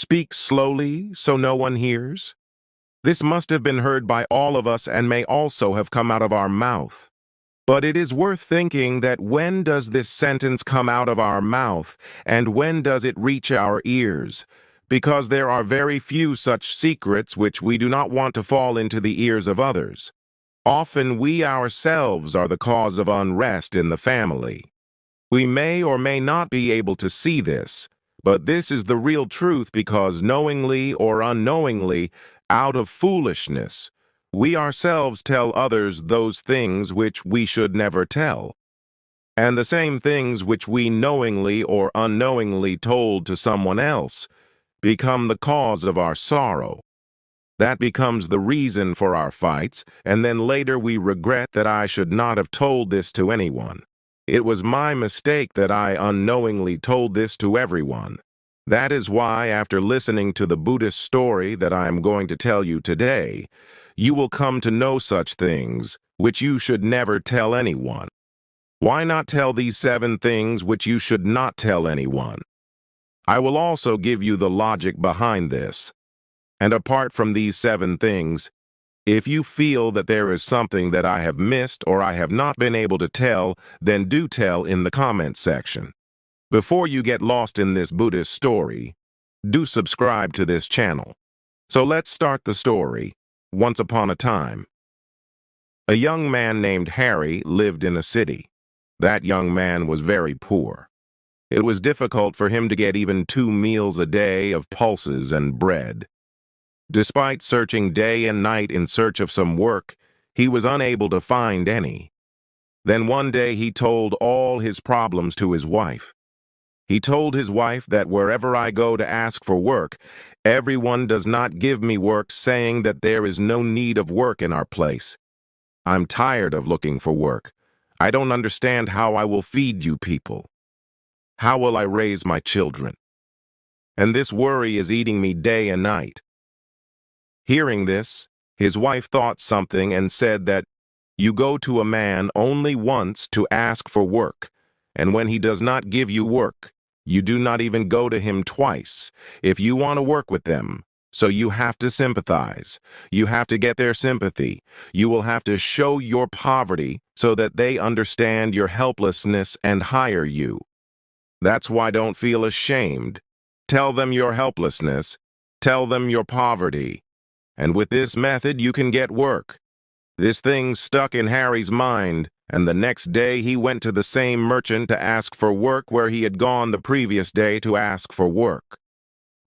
Speak slowly so no one hears. This must have been heard by all of us and may also have come out of our mouth. But it is worth thinking that when does this sentence come out of our mouth and when does it reach our ears? Because there are very few such secrets which we do not want to fall into the ears of others. Often we ourselves are the cause of unrest in the family. We may or may not be able to see this, but this is the real truth because knowingly or unknowingly, out of foolishness, we ourselves tell others those things which we should never tell. And the same things which we knowingly or unknowingly told to someone else become the cause of our sorrow. That becomes the reason for our fights, and then later we regret that I should not have told this to anyone. It was my mistake that I unknowingly told this to everyone. That is why, after listening to the Buddhist story that I am going to tell you today, you will come to know such things which you should never tell anyone. Why not tell these 7 things which you should not tell anyone? I will also give you the logic behind this. And apart from these 7 things, if you feel that there is something that I have missed or I have not been able to tell, then do tell in the comment section. Before you get lost in this Buddhist story, do subscribe to this channel. So let's start the story. Once upon a time, a young man named Harry lived in a city. That young man was very poor. It was difficult for him to get even 2 meals a day of pulses and bread. Despite searching day and night in search of some work, he was unable to find any. Then one day he told all his problems to his wife. He told his wife that wherever I go to ask for work, everyone does not give me work, saying that there is no need of work in our place. I'm tired of looking for work. I don't understand how I will feed you people. How will I raise my children? And this worry is eating me day and night. Hearing this, his wife thought something and said that you go to a man only once to ask for work, and when he does not give you work, you do not even go to him twice if you want to work with them. So you have to sympathize. You have to get their sympathy. You will have to show your poverty so that they understand your helplessness and hire you. That's why don't feel ashamed. Tell them your helplessness. Tell them your poverty. And with this method, you can get work. This thing stuck in Harry's mind, and the next day he went to the same merchant to ask for work where he had gone the previous day to ask for work.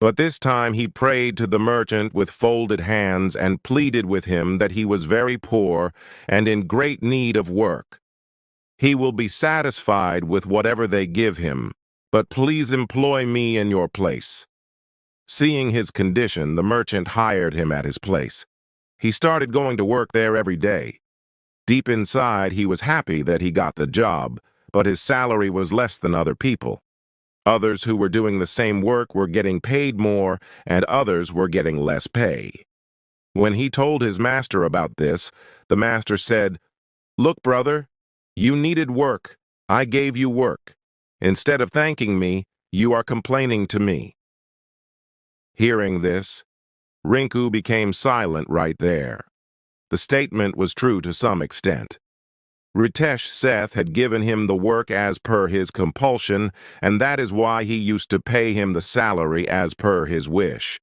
But this time he prayed to the merchant with folded hands and pleaded with him that he was very poor and in great need of work. He will be satisfied with whatever they give him, but please employ me in your place. Seeing his condition, the merchant hired him at his place. He started going to work there every day. Deep inside, he was happy that he got the job, but his salary was less than other people. Others who were doing the same work were getting paid more, and others were getting less pay. When he told his master about this, the master said, "Look, brother, you needed work. I gave you work. Instead of thanking me, you are complaining to me." Hearing this, Rinku became silent right there. The statement was true to some extent. Ritesh Seth had given him the work as per his compulsion, and that is why he used to pay him the salary as per his wish.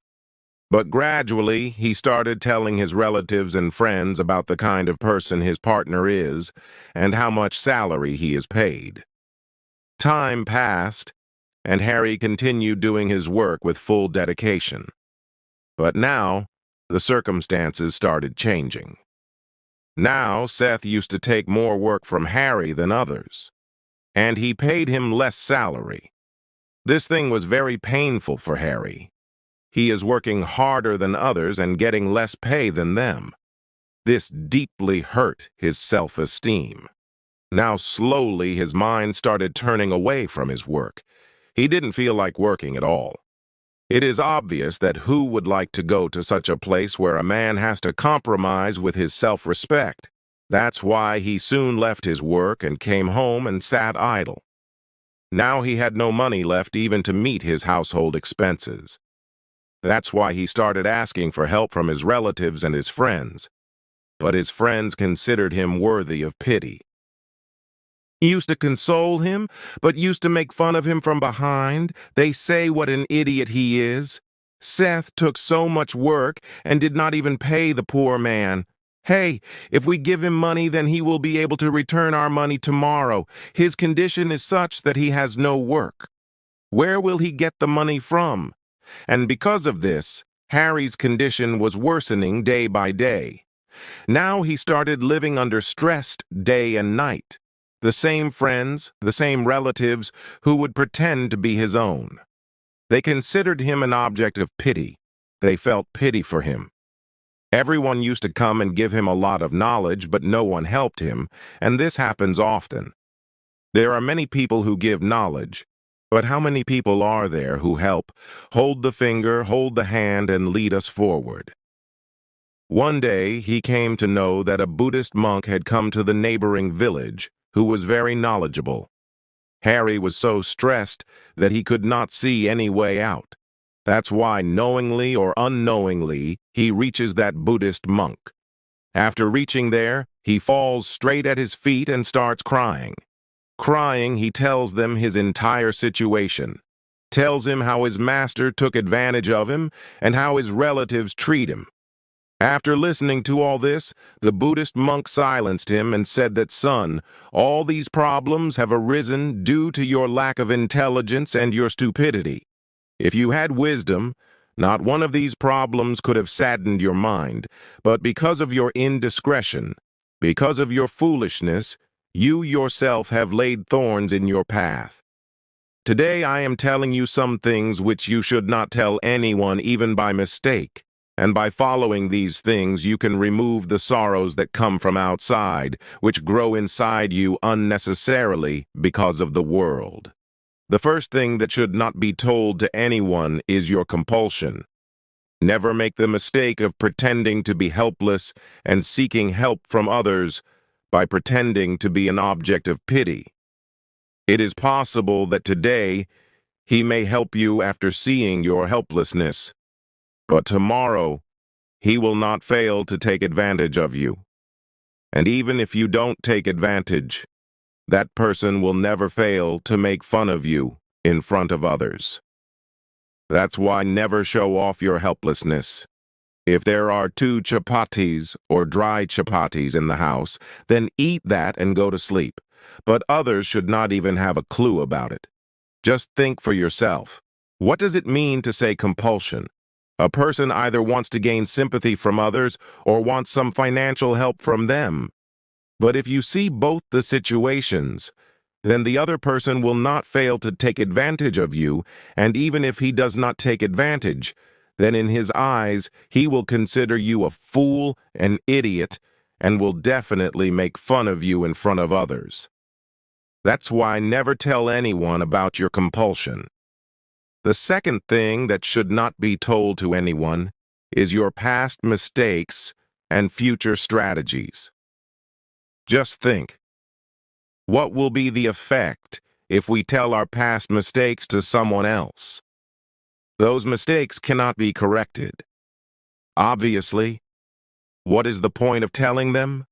But gradually, he started telling his relatives and friends about the kind of person his partner is and how much salary he is paid. Time passed, and Harry continued doing his work with full dedication. But now, the circumstances started changing. Now, Seth used to take more work from Harry than others, and he paid him less salary. This thing was very painful for Harry. He is working harder than others and getting less pay than them. This deeply hurt his self-esteem. Now, slowly, his mind started turning away from his work. He didn't feel like working at all. It is obvious that who would like to go to such a place where a man has to compromise with his self-respect? That's why he soon left his work and came home and sat idle. Now he had no money left even to meet his household expenses. That's why he started asking for help from his relatives and his friends. But his friends considered him worthy of pity. Used to console him, but used to make fun of him from behind. They say what an idiot he is. Seth took so much work and did not even pay the poor man. Hey, if we give him money, then he will be able to return our money tomorrow. His condition is such that he has no work. Where will he get the money from? And because of this, Harry's condition was worsening day by day. Now he started living under stress day and night. The same friends, the same relatives who would pretend to be his own. They considered him an object of pity. They felt pity for him. Everyone used to come and give him a lot of knowledge, but no one helped him, and this happens often. There are many people who give knowledge, but how many people are there who help, hold the finger, hold the hand, and lead us forward? One day, he came to know that a Buddhist monk had come to the neighboring village, who was very knowledgeable. Harry was so stressed that he could not see any way out. That's why, knowingly or unknowingly, he reaches that Buddhist monk. After reaching there, he falls straight at his feet and starts crying. Crying, he tells them his entire situation, tells him how his master took advantage of him and how his relatives treat him. After listening to all this, the Buddhist monk silenced him and said that, "Son, all these problems have arisen due to your lack of intelligence and your stupidity. If you had wisdom, not one of these problems could have saddened your mind, but because of your indiscretion, because of your foolishness, you yourself have laid thorns in your path. Today I am telling you some things which you should not tell anyone even by mistake. And by following these things, you can remove the sorrows that come from outside, which grow inside you unnecessarily because of the world. The first thing that should not be told to anyone is your compulsion. Never make the mistake of pretending to be helpless and seeking help from others by pretending to be an object of pity. It is possible that today he may help you after seeing your helplessness. But tomorrow, he will not fail to take advantage of you. And even if you don't take advantage, that person will never fail to make fun of you in front of others. That's why never show off your helplessness. If there are 2 chapatis or dry chapatis in the house, then eat that and go to sleep. But others should not even have a clue about it. Just think for yourself. What does it mean to say compulsion? A person either wants to gain sympathy from others or wants some financial help from them. But if you see both the situations, then the other person will not fail to take advantage of you, and even if he does not take advantage, then in his eyes he will consider you a fool, an idiot, and will definitely make fun of you in front of others. That's why never tell anyone about your compulsion. The second thing that should not be told to anyone is your past mistakes and future strategies. Just think, what will be the effect if we tell our past mistakes to someone else? Those mistakes cannot be corrected. Obviously, what is the point of telling them?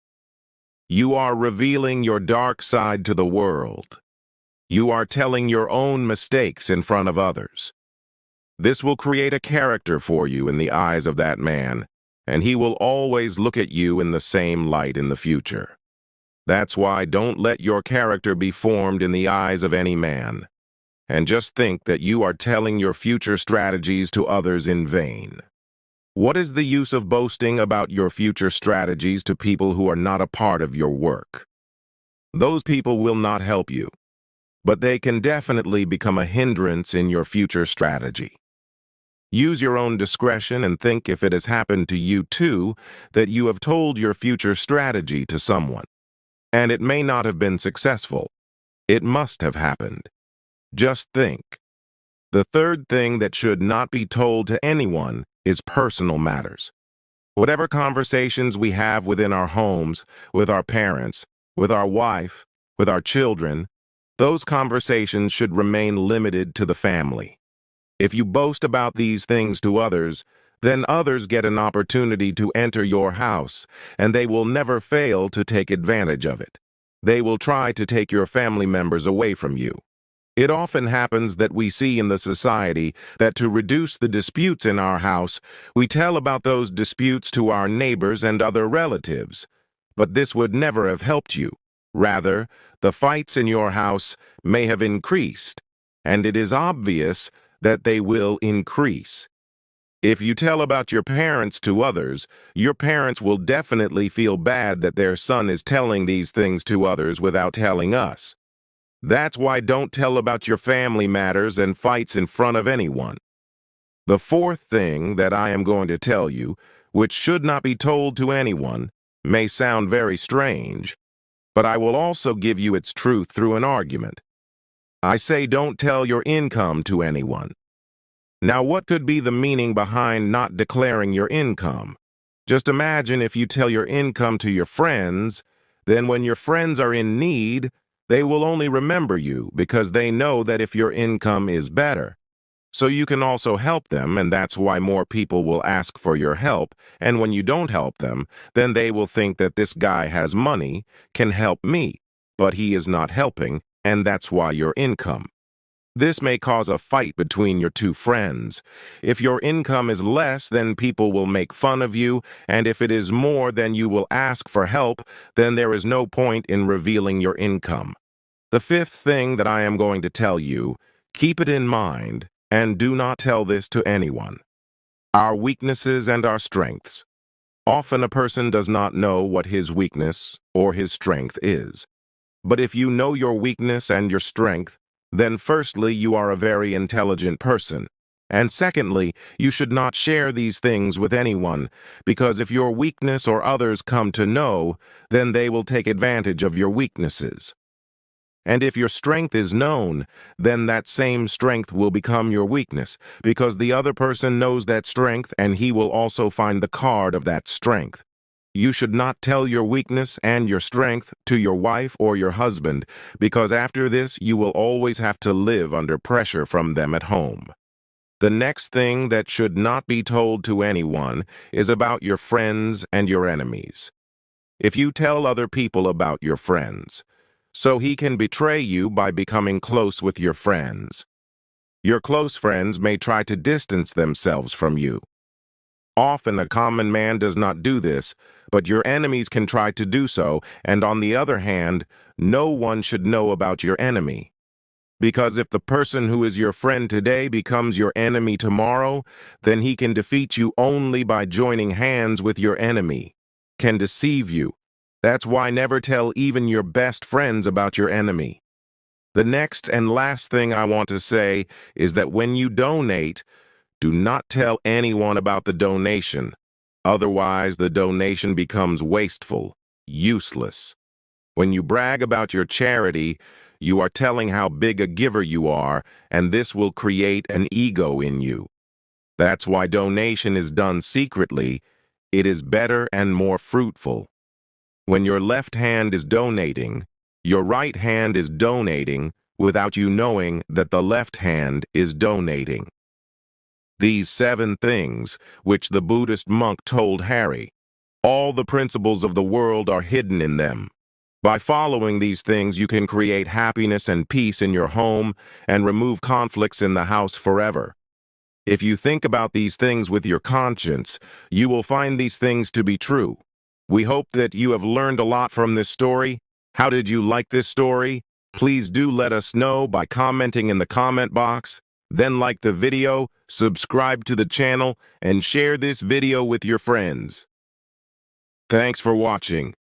You are revealing your dark side to the world. You are telling your own mistakes in front of others. This will create a character for you in the eyes of that man, and he will always look at you in the same light in the future. That's why don't let your character be formed in the eyes of any man. And just think that you are telling your future strategies to others in vain. What is the use of boasting about your future strategies to people who are not a part of your work? Those people will not help you, but they can definitely become a hindrance in your future strategy. Use your own discretion and think if it has happened to you too, that you have told your future strategy to someone. And it may not have been successful. It must have happened. Just think. The third thing that should not be told to anyone is personal matters. Whatever conversations we have within our homes, with our parents, with our wife, with our children, those conversations should remain limited to the family. If you boast about these things to others, then others get an opportunity to enter your house, and they will never fail to take advantage of it. They will try to take your family members away from you. It often happens that we see in the society that to reduce the disputes in our house, we tell about those disputes to our neighbors and other relatives. But this would never have helped you. Rather, the fights in your house may have increased, and it is obvious that they will increase. If you tell about your parents to others, your parents will definitely feel bad that their son is telling these things to others without telling us. That's why don't tell about your family matters and fights in front of anyone. The fourth thing that I am going to tell you, which should not be told to anyone, may sound very strange, but I will also give you its truth through an argument. I say don't tell your income to anyone. Now, what could be the meaning behind not declaring your income? Just imagine if you tell your income to your friends, then when your friends are in need, they will only remember you because they know that if your income is better. So you can also help them, and that's why more people will ask for your help, and when you don't help them, then they will think that this guy has money, can help me, but he is not helping, and that's why your income. This may cause a fight between your two friends. If your income is less, then people will make fun of you, and if it is more, then you will ask for help, then there is no point in revealing your income. The fifth thing that I am going to tell you, keep it in mind, and do not tell this to anyone. Our weaknesses and our strengths. Often a person does not know what his weakness or his strength is. But if you know your weakness and your strength, then firstly, you are a very intelligent person. And secondly, you should not share these things with anyone, because if your weakness or others come to know, then they will take advantage of your weaknesses. And if your strength is known, then that same strength will become your weakness, because the other person knows that strength and he will also find the card of that strength. You should not tell your weakness and your strength to your wife or your husband, because after this you will always have to live under pressure from them at home. The next thing that should not be told to anyone is about your friends and your enemies. If you tell other people about your friends, so he can betray you by becoming close with your friends. Your close friends may try to distance themselves from you. Often a common man does not do this, but your enemies can try to do so, and on the other hand, no one should know about your enemy. Because if the person who is your friend today becomes your enemy tomorrow, then he can defeat you only by joining hands with your enemy, can deceive you. That's why never tell even your best friends about your enemy. The next and last thing I want to say is that when you donate, do not tell anyone about the donation. Otherwise, the donation becomes wasteful, useless. When you brag about your charity, you are telling how big a giver you are, and this will create an ego in you. That's why donation is done secretly. It is better and more fruitful. When your left hand is donating, your right hand is donating without you knowing that the left hand is donating. These 7 things, which the Buddhist monk told Harry, all the principles of the world are hidden in them. By following these things, you can create happiness and peace in your home and remove conflicts in the house forever. If you think about these things with your conscience, you will find these things to be true. We hope that you have learned a lot from this story. How did you like this story? Please do let us know by commenting in the comment box. Then like the video, subscribe to the channel, and share this video with your friends. Thanks for watching.